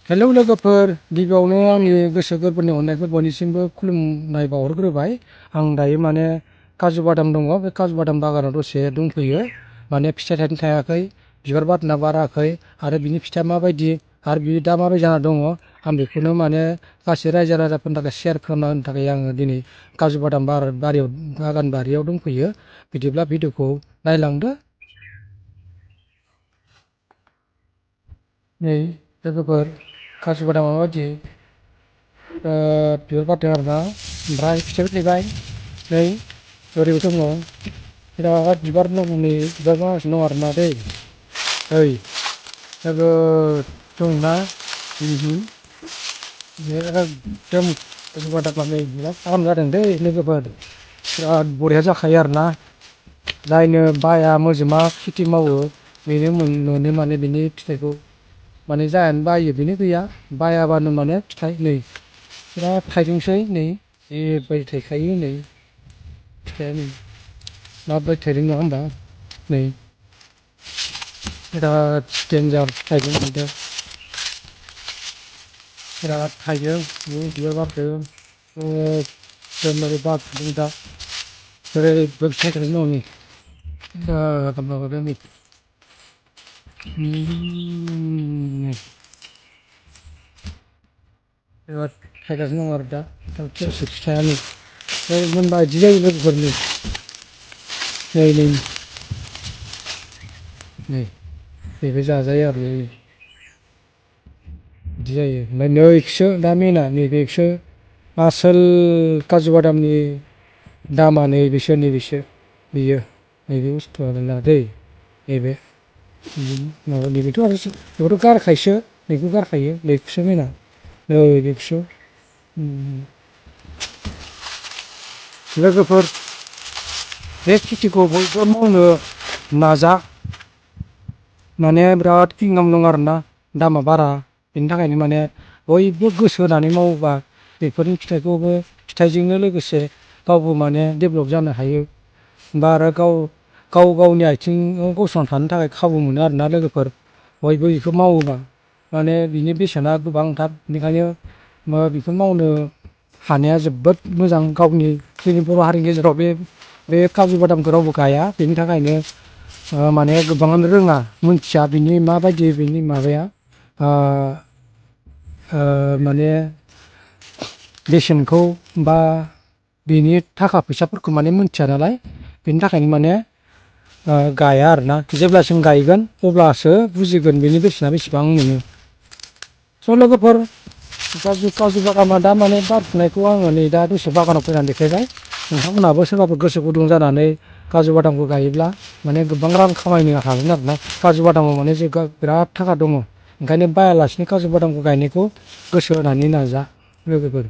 Hello लोगोफोर, गिबियावनो आंनि गोसो गोरबोनि अननायखौ बयनिसिमबो खुलुमनाय बावहरग्रोबाय। आं दायो माने काजु बादाम दङ, बे काजु बादाम बागानाव दसे दंफैयो। माने फिथाइ थाइदों थायाखै, बिबार बारदोंना बाराखै, आरो बिनि फिथाइया माबायदि, आरो बियो दा माबायदि जाना दङ, आं बेखौनो माने गासै रायजो राजाफोरनि थाखाय शेयार खालामना होनो थाखाय आङो दिनै काजु बादाम बागान बारियाव दंफैयो। बिदिब्ला भिडिअखौ नायलांदो। नै लोगोफोर, काजु बादामा माबायदि बिबार बारदों आरोना, ओमफ्राय फिथाइबो थाइबाय। नै ओरैबो दङ, बिराद बिबार दङ, नै बिबार बारगासिनो दं आरोना दै। ओइ नोगोद दंना, एकदम काजु बादामा नै बिराद आराम जादों दै लोगोफोर, बिराद बरिया जाखायो आरोना। जायनो बाया मोजोमा खेथि मावो बेनो मोनो माने बिनि फिथाइखौ। माने जायानो बायो बेनो गैया, बायाबानो माने फिथाइ नै बिराद थाइदोंसै, नै ओरैबायदि थाइखायो नै फिथाइया, नै माबायदि थाइदों नङा होमबा, नै बिराद देन्जार थाइदों, बिराद थाइदों, बिबार बारदों, एकदमबारे बारफुदों दा, ओरैबायदि थाइगासिनो दं नै, बिराद माबादों नै, बिराद थाइगासिनो दं आरो दा फिथाइया नै मोनबा बिदि जायो लोगोफोर। नै बेबो जाजायो आरो बिदि जायो। ओमफ्राय नैखिसो दा मेना, नैबेखिसो आसोल काजु बादामनि दामा, नैबेसो बेयो नैबे बुस्थुआ आरोना दै, नैबे माबा नैबेथ' आरो बेखौथ' गारखायोसो, नैखौ गारखायो, नैखौसो मेना, नैबेखौसो। लोगोफोर, बे खेथिखौ बयबो मावनो नाजा, माने बिराद इनकाम दं आरोना, दामा बारा, बेनि थाखायनो माने बयबो गोसो होनानै मावोबा बेफोरनि फिथाइखौबो, फिथाइजोंनो लोगोसे गावबो माने डेभेलप जानो हायो, बा आरो गावनि आथिङाव गसंना थानो थाखाय खाबु मोनो आरोना लोगोफोर। बयबो बेखौ मावोबा माने बिनि बेसेना गोबांथार, बेनिखायनो बेखौ मावनो हानाया जोबोद मोजां। जोंनि बर' हारिनि गेजेराव बे काजु बादामखौ रावबो गाया, बेनि थाखायनो माने गोबाङानो रोङा, मोनथिया बिनि माबायदि बिनि माबाया माने बेसेनखौ बा बिनि थाखा फैसाफोरखौ माने मोनथिया नालाय, बेनि थाखायनो माने गाया आरोना। जेब्ला जों गायगोन अब्लासो बुजिगोन बेनि बेसेना बेसेबां मोनो। स' लोगोफोर, काजु बादामा दा माने बारफुनायखौ आङो नै दा दसे बागानाव फैनानै देखायबाय। नोंथांमोनहाबो सोरबाफोर गोसो गुदुं जानानै काजु बादामखौ गायोब्ला माने गोबां रां खामायनो हागोन आरोना। काजु बादामाव माने बिराद थाखा दङ, ओंखायनो बायालासिनो काजु बादामखौ गायनायखौ गोसो होनानै नाजा लोगोफोर।